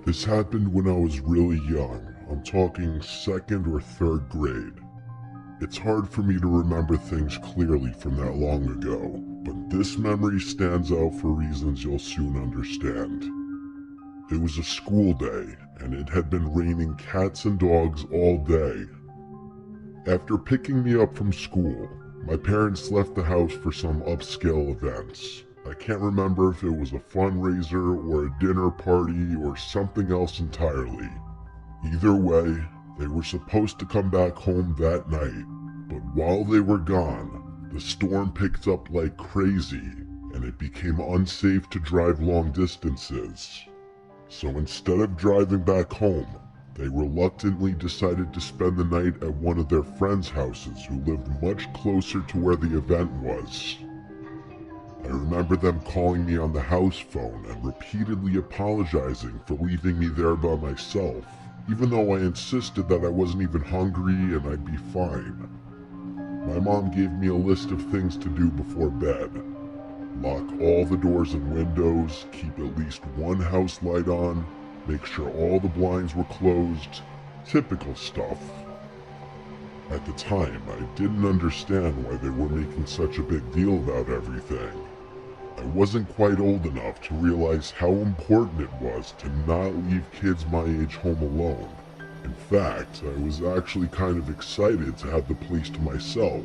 This happened when I was really young. I'm talking second or third grade. It's hard for me to remember things clearly from that long ago, but this memory stands out for reasons you'll soon understand. It was a school day, and it had been raining cats and dogs all day. After picking me up from school, my parents left the house for some upscale events. I can't remember if it was a fundraiser or a dinner party or something else entirely. Either way, they were supposed to come back home that night, but while they were gone, the storm picked up like crazy and it became unsafe to drive long distances. So instead of driving back home, they reluctantly decided to spend the night at one of their friends' houses who lived much closer to where the event was. I remember them calling me on the house phone and repeatedly apologizing for leaving me there by myself, even though I insisted that I wasn't even hungry and I'd be fine. My mom gave me a list of things to do before bed. Lock all the doors and windows, keep at least one house light on, make sure all the blinds were closed, typical stuff. At the time, I didn't understand why they were making such a big deal about everything. I wasn't quite old enough to realize how important it was to not leave kids my age home alone. In fact, I was actually kind of excited to have the place to myself.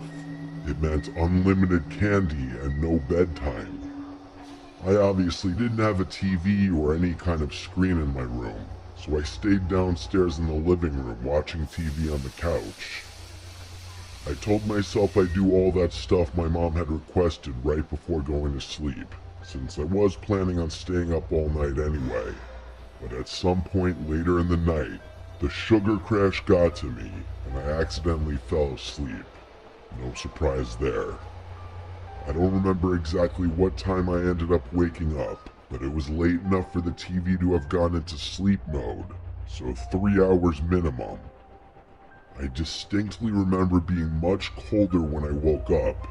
It meant unlimited candy and no bedtime. I obviously didn't have a TV or any kind of screen in my room, so I stayed downstairs in the living room watching TV on the couch. I told myself I'd do all that stuff my mom had requested right before going to sleep, since I was planning on staying up all night anyway. But at some point later in the night, the sugar crash got to me, and I accidentally fell asleep. No surprise there. I don't remember exactly what time I ended up waking up, but it was late enough for the TV to have gone into sleep mode, so 3 hours minimum. I distinctly remember being much colder when I woke up.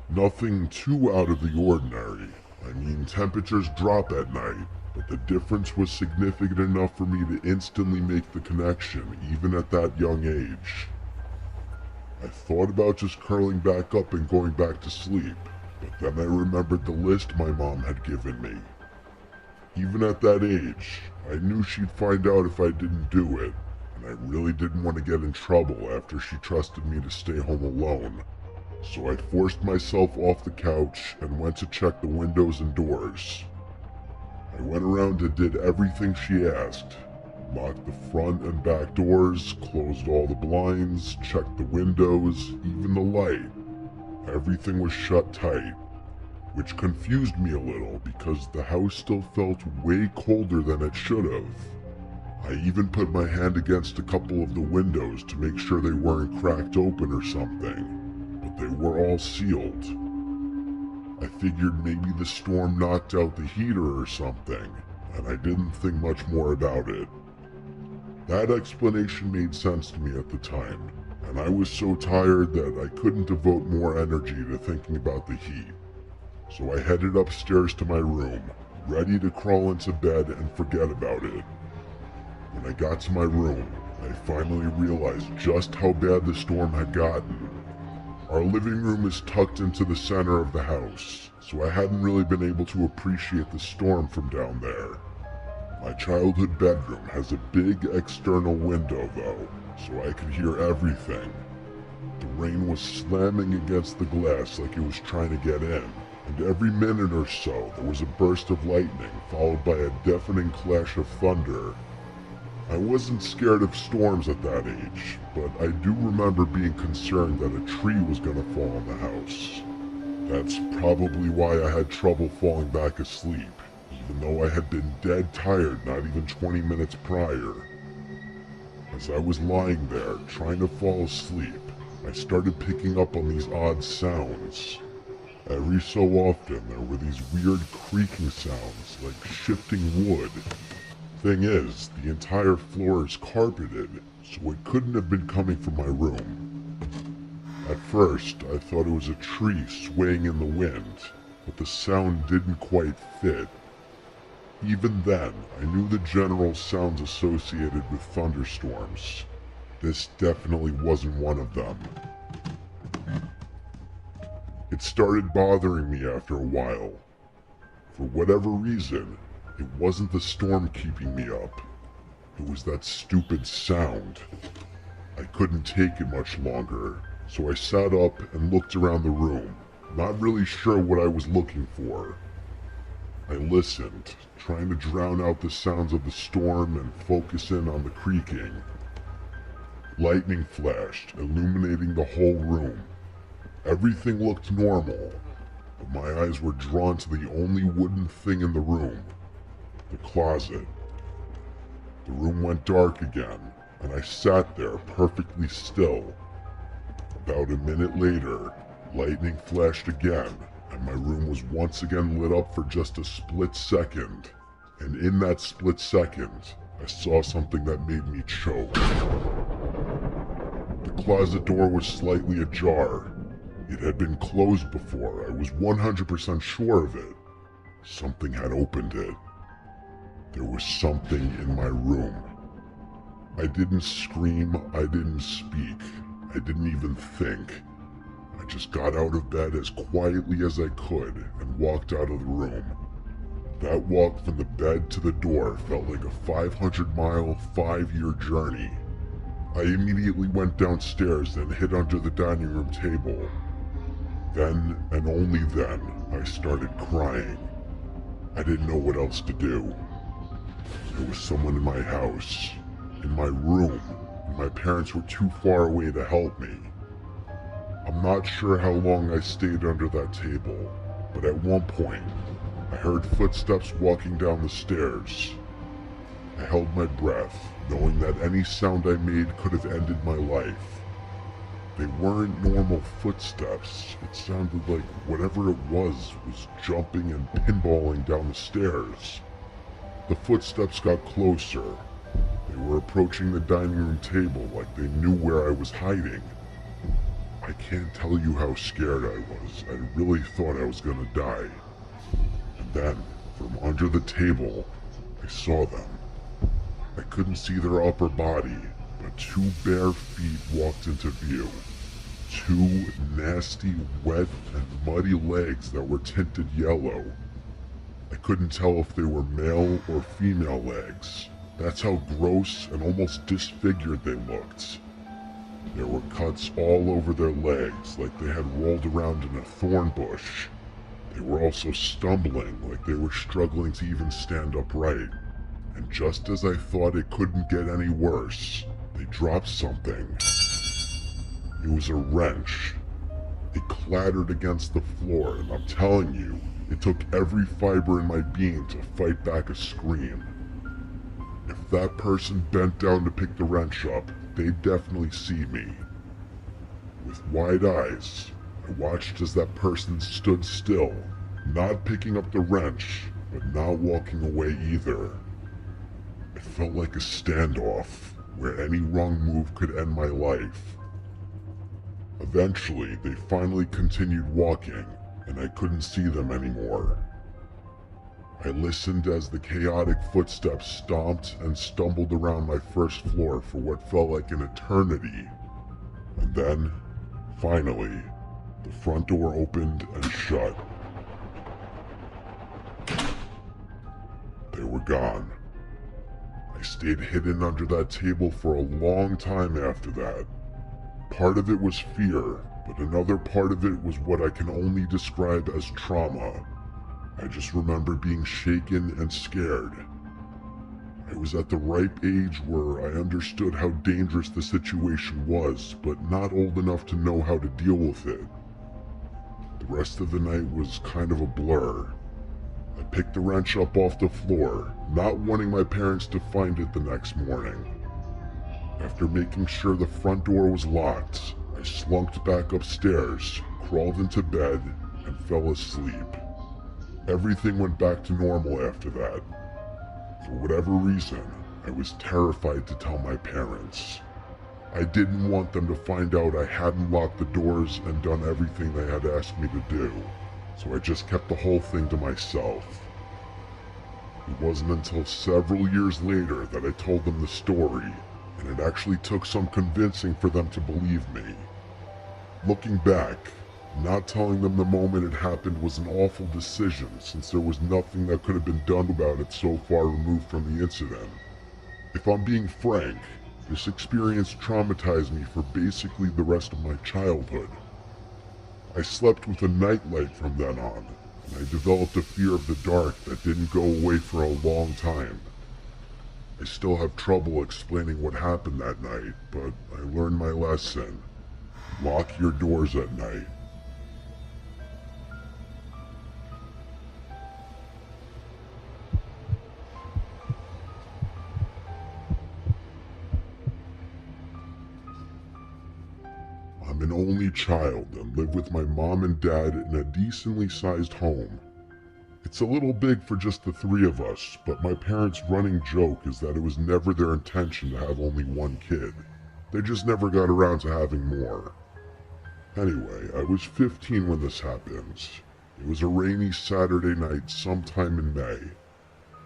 Nothing too out of the ordinary. I mean, temperatures drop at night, but the difference was significant enough for me to instantly make the connection, even at that young age. I thought about just curling back up and going back to sleep, but then I remembered the list my mom had given me. Even at that age, I knew she'd find out if I didn't do it, and I really didn't want to get in trouble after she trusted me to stay home alone. So I forced myself off the couch and went to check the windows and doors. I went around and did everything she asked. Locked the front and back doors, closed all the blinds, checked the windows, even the light. Everything was shut tight, which confused me a little because the house still felt way colder than it should have. I even put my hand against a couple of the windows to make sure they weren't cracked open or something, but they were all sealed. I figured maybe the storm knocked out the heater or something, and I didn't think much more about it. That explanation made sense to me at the time, and I was so tired that I couldn't devote more energy to thinking about the heat. So I headed upstairs to my room, ready to crawl into bed and forget about it. When I got to my room, I finally realized just how bad the storm had gotten. Our living room is tucked into the center of the house, so I hadn't really been able to appreciate the storm from down there. My childhood bedroom has a big external window though, so I could hear everything. The rain was slamming against the glass like it was trying to get in, and every minute or so there was a burst of lightning followed by a deafening clash of thunder. I wasn't scared of storms at that age, but I do remember being concerned that a tree was going to fall on the house. That's probably why I had trouble falling back asleep, even though I had been dead tired not even 20 minutes prior. As I was lying there, trying to fall asleep, I started picking up on these odd sounds. Every so often there were these weird creaking sounds, like shifting wood. Thing is, the entire floor is carpeted, so it couldn't have been coming from my room. At first, I thought it was a tree swaying in the wind, but the sound didn't quite fit. Even then, I knew the general sounds associated with thunderstorms. This definitely wasn't one of them. It started bothering me after a while. For whatever reason, it wasn't the storm keeping me up. It was that stupid sound. I couldn't take it much longer, so I sat up and looked around the room, not really sure what I was looking for. I listened, trying to drown out the sounds of the storm and focus in on the creaking. Lightning flashed, illuminating the whole room. Everything looked normal, but my eyes were drawn to the only wooden thing in the room, the closet. The room went dark again, and I sat there perfectly still. About a minute later, lightning flashed again, and my room was once again lit up for just a split second. And in that split second, I saw something that made me choke. The closet door was slightly ajar. It had been closed before, I was 100% sure of it. Something had opened it. There was something in my room. I didn't scream, I didn't speak, I didn't even think. I just got out of bed as quietly as I could and walked out of the room. That walk from the bed to the door felt like a 500-mile, 5-year journey. I immediately went downstairs and hid under the dining room table. Then, and only then, I started crying. I didn't know what else to do. There was someone in my house, in my room, and my parents were too far away to help me. I'm not sure how long I stayed under that table, but at one point, I heard footsteps walking down the stairs. I held my breath, knowing that any sound I made could have ended my life. They weren't normal footsteps. It sounded like whatever it was jumping and pinballing down the stairs. The footsteps got closer. They were approaching the dining room table like they knew where I was hiding. I can't tell you how scared I was. I really thought I was gonna die. And then, from under the table, I saw them. I couldn't see their upper body, but 2 bare feet walked into view. 2 nasty, wet, and muddy legs that were tinted yellow. I couldn't tell if they were male or female legs. That's how gross and almost disfigured they looked. There were cuts all over their legs, like they had rolled around in a thorn bush. They were also stumbling, like they were struggling to even stand upright. And just as I thought it couldn't get any worse, they dropped something. It was a wrench. It clattered against the floor, and I'm telling you, it took every fiber in my being to fight back a scream. If that person bent down to pick the wrench up, they'd definitely see me. With wide eyes, I watched as that person stood still, not picking up the wrench, but not walking away either. It felt like a standoff, where any wrong move could end my life. Eventually, they finally continued walking, and I couldn't see them anymore. I listened as the chaotic footsteps stomped and stumbled around my first floor for what felt like an eternity. And then, finally, the front door opened and shut. They were gone. I stayed hidden under that table for a long time after that. Part of it was fear, but another part of it was what I can only describe as trauma. I just remember being shaken and scared. I was at the ripe age where I understood how dangerous the situation was, but not old enough to know how to deal with it. The rest of the night was kind of a blur. I picked the wrench up off the floor, not wanting my parents to find it the next morning. After making sure the front door was locked, I slunked back upstairs, crawled into bed, and fell asleep. Everything went back to normal after that. For whatever reason, I was terrified to tell my parents. I didn't want them to find out I hadn't locked the doors and done everything they had asked me to do, so I just kept the whole thing to myself. It wasn't until several years later that I told them the story, and it actually took some convincing for them to believe me. Looking back, not telling them the moment it happened was an awful decision since there was nothing that could have been done about it so far removed from the incident. If I'm being frank, this experience traumatized me for basically the rest of my childhood. I slept with a nightlight from then on, and I developed a fear of the dark that didn't go away for a long time. I still have trouble explaining what happened that night, but I learned my lesson. Lock your doors at night. I'm an only child and live with my mom and dad in a decently sized home. It's a little big for just the three of us, but my parents' running joke is that it was never their intention to have only one kid. They just never got around to having more. Anyway, I was 15 when this happened. It was a rainy Saturday night sometime in May.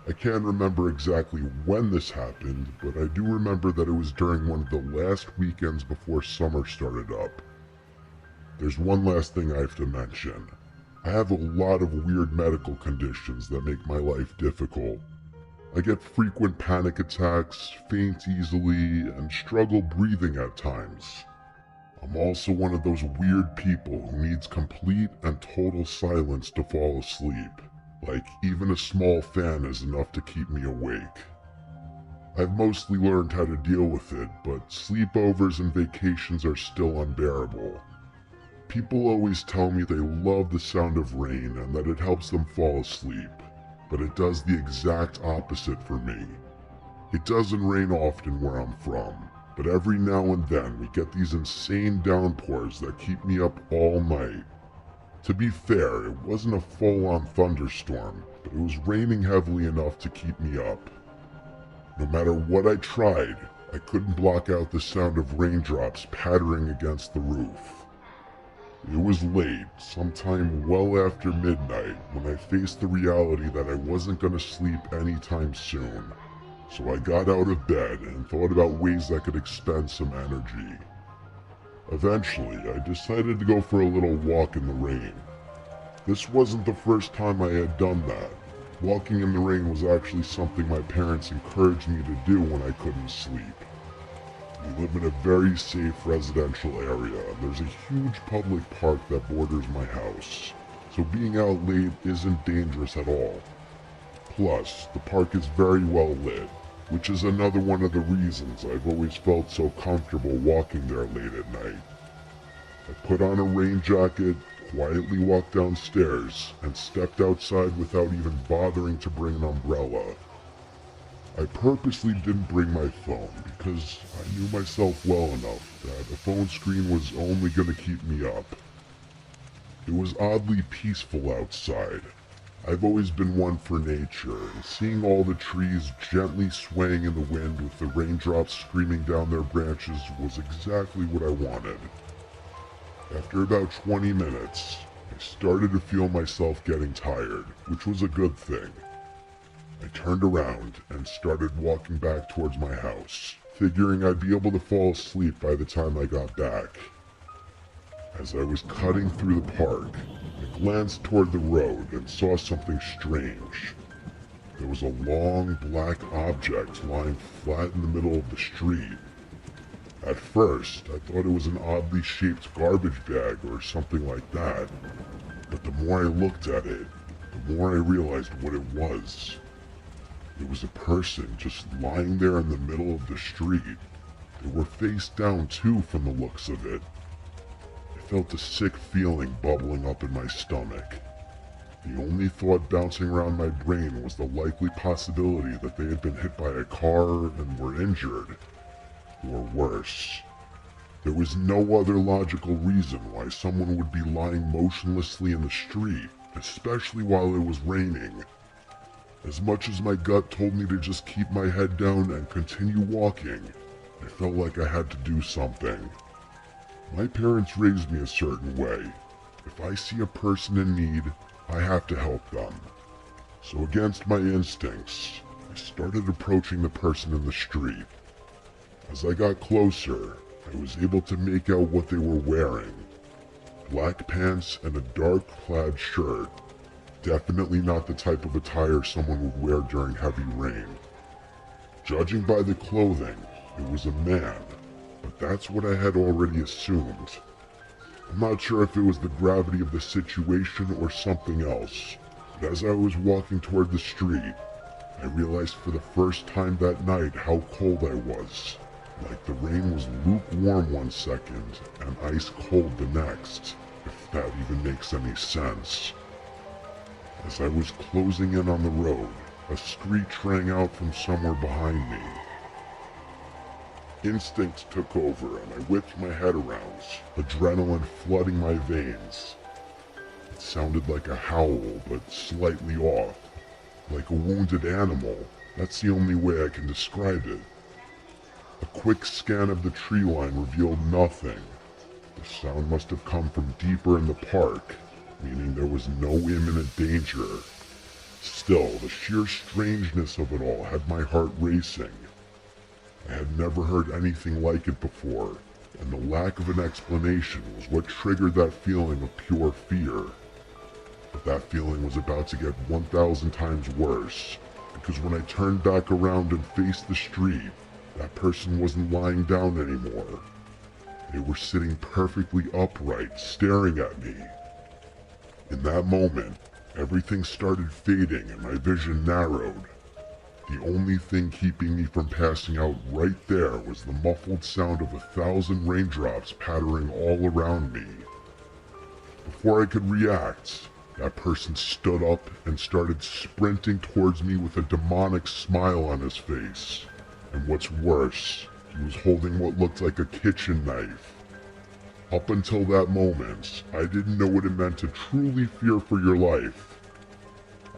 I can't remember exactly when this happened, but I do remember that it was during one of the last weekends before summer started up. There's one last thing I have to mention. I have a lot of weird medical conditions that make my life difficult. I get frequent panic attacks, faint easily, and struggle breathing at times. I'm also one of those weird people who needs complete and total silence to fall asleep. Like, even a small fan is enough to keep me awake. I've mostly learned how to deal with it, but sleepovers and vacations are still unbearable. People always tell me they love the sound of rain and that it helps them fall asleep, but it does the exact opposite for me. It doesn't rain often where I'm from, but every now and then we get these insane downpours that keep me up all night. To be fair, it wasn't a full-on thunderstorm, but it was raining heavily enough to keep me up. No matter what I tried, I couldn't block out the sound of raindrops pattering against the roof. It was late, sometime well after midnight, when I faced the reality that I wasn't going to sleep anytime soon. So I got out of bed and thought about ways I could expend some energy. Eventually, I decided to go for a little walk in the rain. This wasn't the first time I had done that. Walking in the rain was actually something my parents encouraged me to do when I couldn't sleep. We live in a very safe residential area. There's a huge public park that borders my house, so being out late isn't dangerous at all. Plus, the park is very well lit, which is another one of the reasons I've always felt so comfortable walking there late at night. I put on a rain jacket, quietly walked downstairs, and stepped outside without even bothering to bring an umbrella. I purposely didn't bring my phone because I knew myself well enough that a phone screen was only going to keep me up. It was oddly peaceful outside. I've always been one for nature, and seeing all the trees gently swaying in the wind with the raindrops screaming down their branches was exactly what I wanted. After about 20 minutes, I started to feel myself getting tired, which was a good thing. I turned around and started walking back towards my house, figuring I'd be able to fall asleep by the time I got back. As I was cutting through the park, I glanced toward the road and saw something strange. There was a long black object lying flat in the middle of the street. At first, I thought it was an oddly shaped garbage bag or something like that, but the more I looked at it, the more I realized what it was. It was a person just lying there in the middle of the street. They were face down too from the looks of it. I felt a sick feeling bubbling up in my stomach. The only thought bouncing around my brain was the likely possibility that they had been hit by a car and were injured. Or worse. There was no other logical reason why someone would be lying motionlessly in the street, especially while it was raining. As much as my gut told me to just keep my head down and continue walking, I felt like I had to do something. My parents raised me a certain way. If I see a person in need, I have to help them. So against my instincts, I started approaching the person in the street. As I got closer, I was able to make out what they were wearing. Black pants and a dark plaid shirt. Definitely not the type of attire someone would wear during heavy rain. Judging by the clothing, it was a man, but that's what I had already assumed. I'm not sure if it was the gravity of the situation or something else, but as I was walking toward the street, I realized for the first time that night how cold I was. Like the rain was lukewarm one second and ice cold the next, if that even makes any sense. As I was closing in on the road, a screech rang out from somewhere behind me. Instincts took over and I whipped my head around, adrenaline flooding my veins. It sounded like a howl, but slightly off. Like a wounded animal. That's the only way I can describe it. A quick scan of the tree line revealed nothing. The sound must have come from deeper in the park, meaning there was no imminent danger. Still, the sheer strangeness of it all had my heart racing. I had never heard anything like it before, and the lack of an explanation was what triggered that feeling of pure fear. But that feeling was about to get 1,000 times worse, because when I turned back around and faced the street, that person wasn't lying down anymore. They were sitting perfectly upright, staring at me. In that moment, everything started fading and my vision narrowed. The only thing keeping me from passing out right there was the muffled sound of 1,000 raindrops pattering all around me. Before I could react, that person stood up and started sprinting towards me with a demonic smile on his face. And what's worse, he was holding what looked like a kitchen knife. Up until that moment, I didn't know what it meant to truly fear for your life.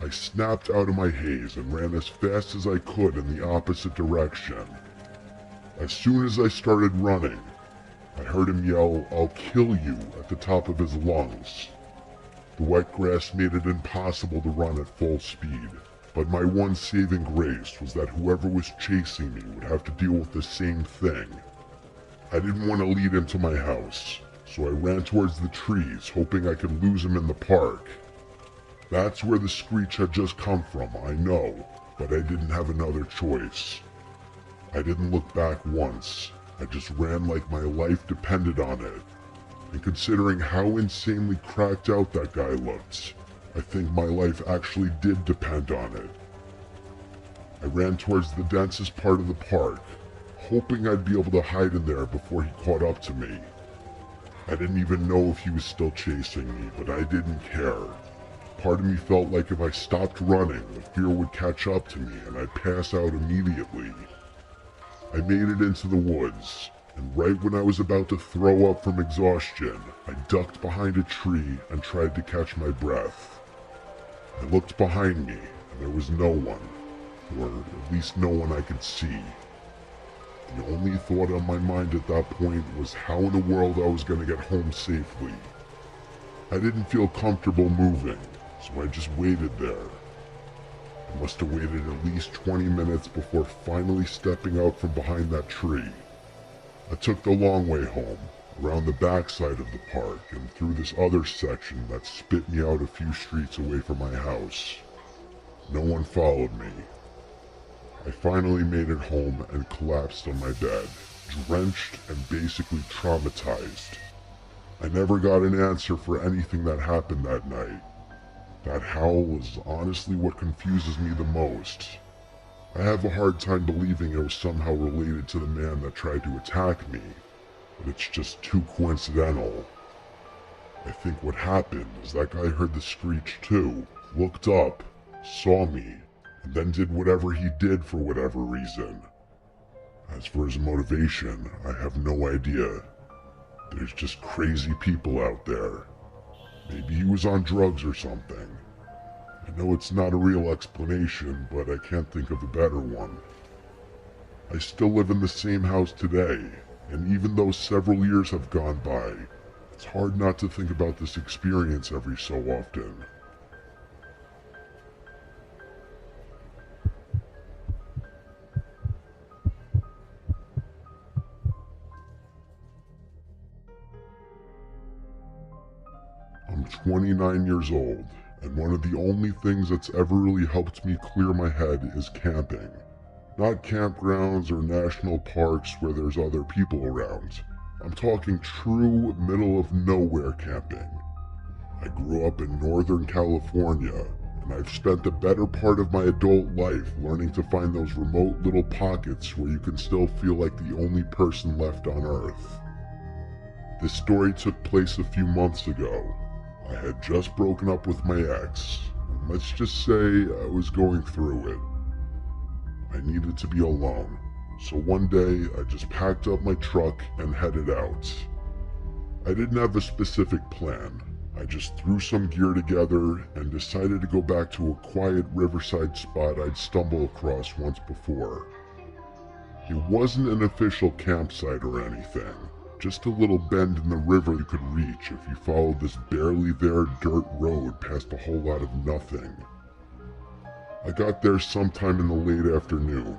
I snapped out of my haze and ran as fast as I could in the opposite direction. As soon as I started running, I heard him yell, "I'll kill you," at the top of his lungs. The wet grass made it impossible to run at full speed, but my one saving grace was that whoever was chasing me would have to deal with the same thing. I didn't want to lead him to my house, so I ran towards the trees, hoping I could lose him in the park. That's where the screech had just come from, I know, but I didn't have another choice. I didn't look back once. I just ran like my life depended on it. And considering how insanely cracked out that guy looked, I think my life actually did depend on it. I ran towards the densest part of the park, hoping I'd be able to hide in there before he caught up to me. I didn't even know if he was still chasing me, but I didn't care. Part of me felt like if I stopped running, the fear would catch up to me and I'd pass out immediately. I made it into the woods, and right when I was about to throw up from exhaustion, I ducked behind a tree and tried to catch my breath. I looked behind me, and there was no one, or at least no one I could see. The only thought on my mind at that point was how in the world I was going to get home safely. I didn't feel comfortable moving, so I just waited there. I must have waited at least 20 minutes before finally stepping out from behind that tree. I took the long way home, around the backside of the park and through this other section that spit me out a few streets away from my house. No one followed me. I finally made it home and collapsed on my bed, drenched and basically traumatized. I never got an answer for anything that happened that night. That howl is honestly what confuses me the most. I have a hard time believing it was somehow related to the man that tried to attack me, but it's just too coincidental. I think what happened is that guy heard the screech too, looked up, saw me, and then did whatever he did for whatever reason. As for his motivation, I have no idea. There's just crazy people out there. Maybe he was on drugs or something. I know it's not a real explanation, but I can't think of a better one. I still live in the same house today, and even though several years have gone by, it's hard not to think about this experience every so often. 29 years old, and one of the only things that's ever really helped me clear my head is camping. Not campgrounds or national parks where there's other people around. I'm talking true middle of nowhere camping. I grew up in Northern California, and I've spent the better part of my adult life learning to find those remote little pockets where you can still feel like the only person left on Earth. This story took place a few months ago. I had just broken up with my ex. Let's just say I was going through it. I needed to be alone, so one day I just packed up my truck and headed out. I didn't have a specific plan. I just threw some gear together and decided to go back to a quiet riverside spot I'd stumbled across once before. It wasn't an official campsite or anything, just a little bend in the river you could reach if you followed this barely there dirt road past a whole lot of nothing. I got there sometime in the late afternoon,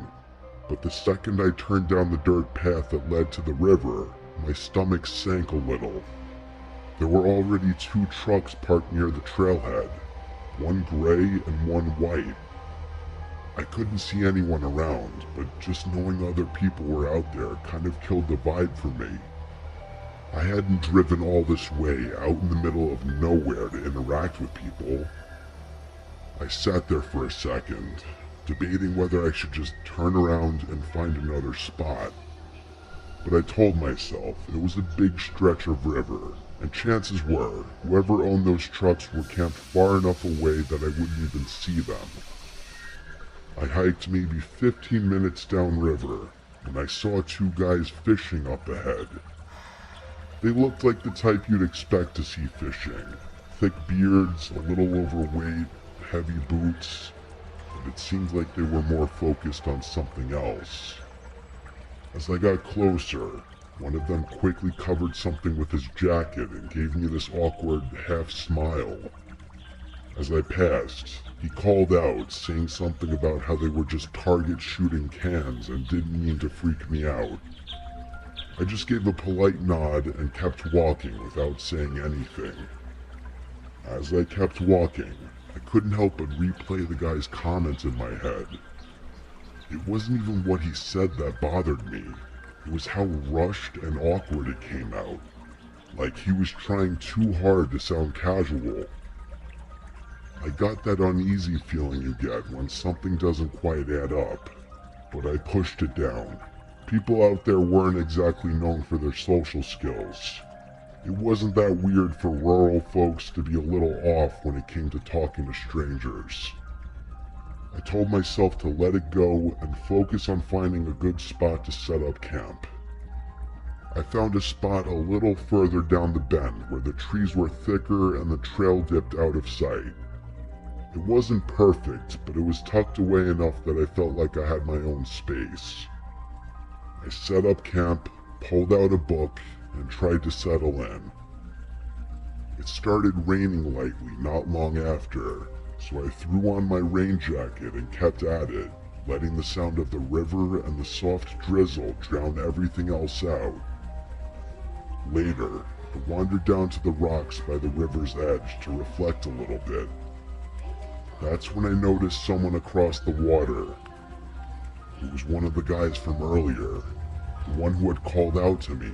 but the second I turned down the dirt path that led to the river, my stomach sank a little. There were already 2 trucks parked near the trailhead, one gray and one white. I couldn't see anyone around, but just knowing other people were out there kind of killed the vibe for me. I hadn't driven all this way out in the middle of nowhere to interact with people. I sat there for a second, debating whether I should just turn around and find another spot. But I told myself it was a big stretch of river, and chances were whoever owned those trucks were camped far enough away that I wouldn't even see them. I hiked maybe 15 minutes downriver, and I saw 2 guys fishing up ahead. They looked like the type you'd expect to see fishing. Thick beards, a little overweight, heavy boots, but it seemed like they were more focused on something else. As I got closer, one of them quickly covered something with his jacket and gave me this awkward half smile. As I passed, he called out, saying something about how they were just target shooting cans and didn't mean to freak me out. I just gave a polite nod and kept walking without saying anything. As I kept walking, I couldn't help but replay the guy's comments in my head. It wasn't even what he said that bothered me. It was how rushed and awkward it came out. Like he was trying too hard to sound casual. I got that uneasy feeling you get when something doesn't quite add up, but I pushed it down. People out there weren't exactly known for their social skills. It wasn't that weird for rural folks to be a little off when it came to talking to strangers. I told myself to let it go and focus on finding a good spot to set up camp. I found a spot a little further down the bend where the trees were thicker and the trail dipped out of sight. It wasn't perfect, but it was tucked away enough that I felt like I had my own space. I set up camp, pulled out a book, and tried to settle in. It started raining lightly not long after, so I threw on my rain jacket and kept at it, letting the sound of the river and the soft drizzle drown everything else out. Later, I wandered down to the rocks by the river's edge to reflect a little bit. That's when I noticed someone across the water. It was one of the guys from earlier, the one who had called out to me,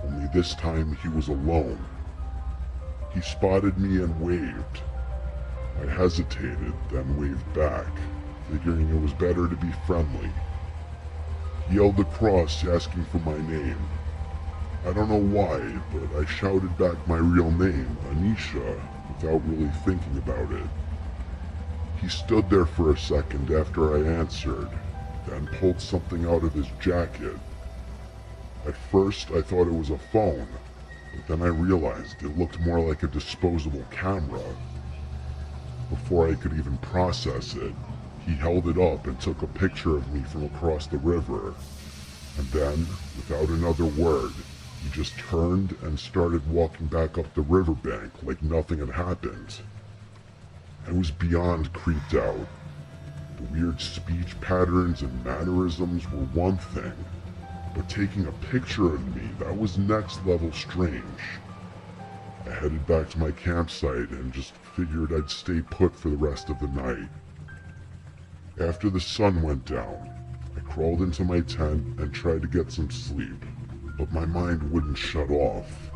only this time he was alone. He spotted me and waved. I hesitated, then waved back, figuring it was better to be friendly. He yelled across, asking for my name. I don't know why, but I shouted back my real name, Anisha, without really thinking about it. He stood there for a second after I answered, then pulled something out of his jacket. At first, I thought it was a phone, but then I realized it looked more like a disposable camera. Before I could even process it, he held it up and took a picture of me from across the river. And then, without another word, he just turned and started walking back up the riverbank like nothing had happened. I was beyond creeped out. The weird speech patterns and mannerisms were one thing, but taking a picture of me, that was next level strange. I headed back to my campsite and just figured I'd stay put for the rest of the night. After the sun went down, I crawled into my tent and tried to get some sleep, but my mind wouldn't shut off.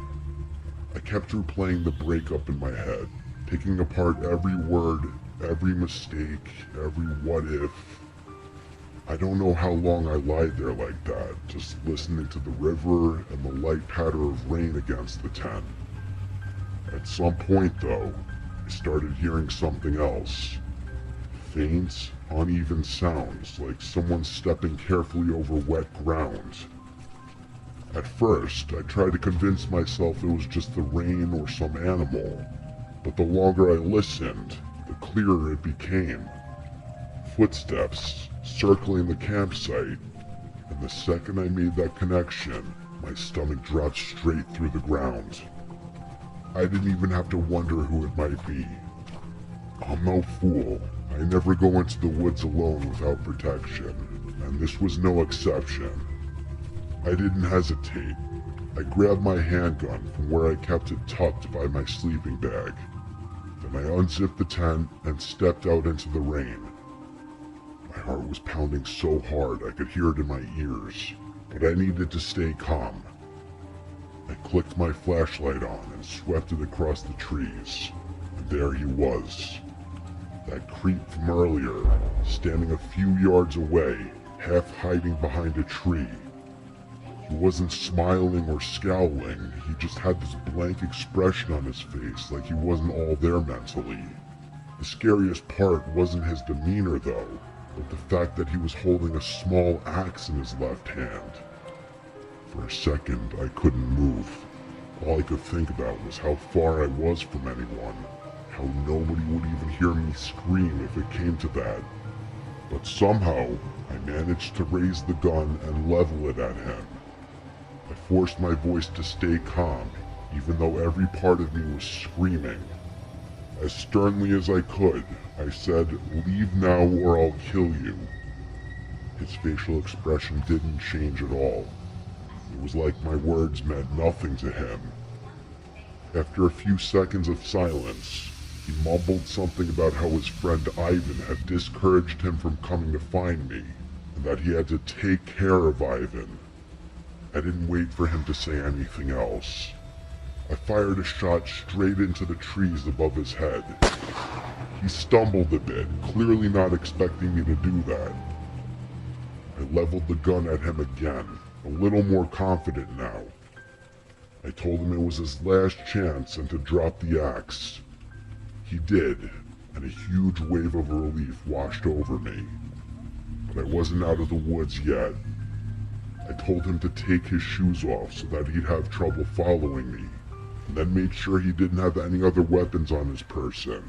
I kept replaying the breakup in my head, picking apart every word, every mistake, every what if. I don't know how long I lied there like that, just listening to the river and the light patter of rain against the tent. At some point though, I started hearing something else. Faint, uneven sounds like someone stepping carefully over wet ground. At first, I tried to convince myself it was just the rain or some animal, but the longer I listened, the clearer it became. Footsteps circling the campsite, and the second I made that connection, my stomach dropped straight through the ground. I didn't even have to wonder who it might be. I'm no fool. I never go into the woods alone without protection, and this was no exception. I didn't hesitate. I grabbed my handgun from where I kept it tucked by my sleeping bag. Then I unzipped the tent and stepped out into the rain. My heart was pounding so hard I could hear it in my ears, but I needed to stay calm. I clicked my flashlight on and swept it across the trees, and there he was. That creep from earlier, standing a few yards away, half hiding behind a tree. He wasn't smiling or scowling, he just had this blank expression on his face like he wasn't all there mentally. The scariest part wasn't his demeanor though, but the fact that he was holding a small axe in his left hand. For a second, I couldn't move. All I could think about was how far I was from anyone, how nobody would even hear me scream if it came to that. But somehow, I managed to raise the gun and level it at him. I forced my voice to stay calm, even though every part of me was screaming. As sternly as I could, I said, "Leave now or I'll kill you." His facial expression didn't change at all. It was like my words meant nothing to him. After a few seconds of silence, he mumbled something about how his friend Ivan had discouraged him from coming to find me, and that he had to take care of Ivan. I didn't wait for him to say anything else. I fired a shot straight into the trees above his head. He stumbled a bit, clearly not expecting me to do that. I leveled the gun at him again, a little more confident now. I told him it was his last chance and to drop the axe. He did, and a huge wave of relief washed over me. But I wasn't out of the woods yet. I told him to take his shoes off so that he'd have trouble following me, and then made sure he didn't have any other weapons on his person.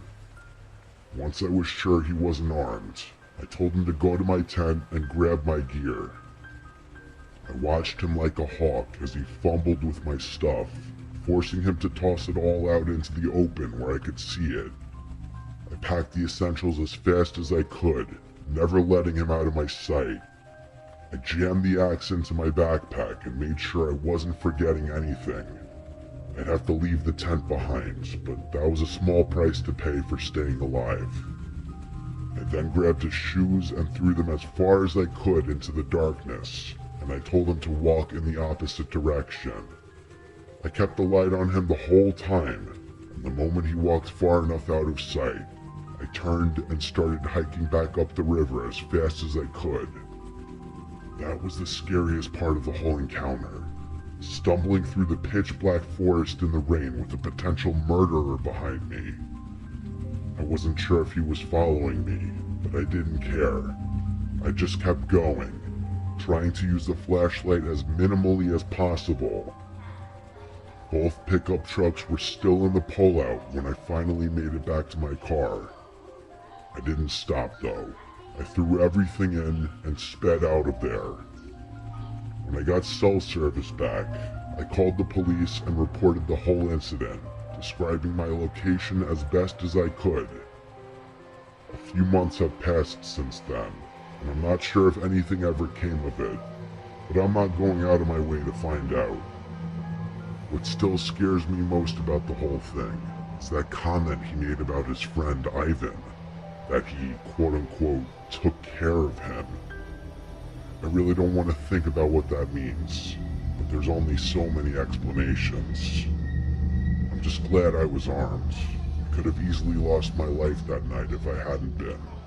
Once I was sure he wasn't armed, I told him to go to my tent and grab my gear. I watched him like a hawk as he fumbled with my stuff, forcing him to toss it all out into the open where I could see it. I packed the essentials as fast as I could, never letting him out of my sight. I jammed the axe into my backpack and made sure I wasn't forgetting anything. I'd have to leave the tent behind, but that was a small price to pay for staying alive. I then grabbed his shoes and threw them as far as I could into the darkness, and I told him to walk in the opposite direction. I kept the light on him the whole time, and the moment he walked far enough out of sight, I turned and started hiking back up the river as fast as I could. That was the scariest part of the whole encounter. Stumbling through the pitch-black forest in the rain with a potential murderer behind me. I wasn't sure if he was following me, but I didn't care. I just kept going, trying to use the flashlight as minimally as possible. Both pickup trucks were still in the pullout when I finally made it back to my car. I didn't stop though. I threw everything in and sped out of there. When I got cell service back, I called the police and reported the whole incident, describing my location as best as I could. A few months have passed since then, and I'm not sure if anything ever came of it, but I'm not going out of my way to find out. What still scares me most about the whole thing is that comment he made about his friend Ivan, that he quote-unquote took care of him. I really don't want to think about what that means, but there's only so many explanations. I'm just glad I was armed. I could have easily lost my life that night if I hadn't been.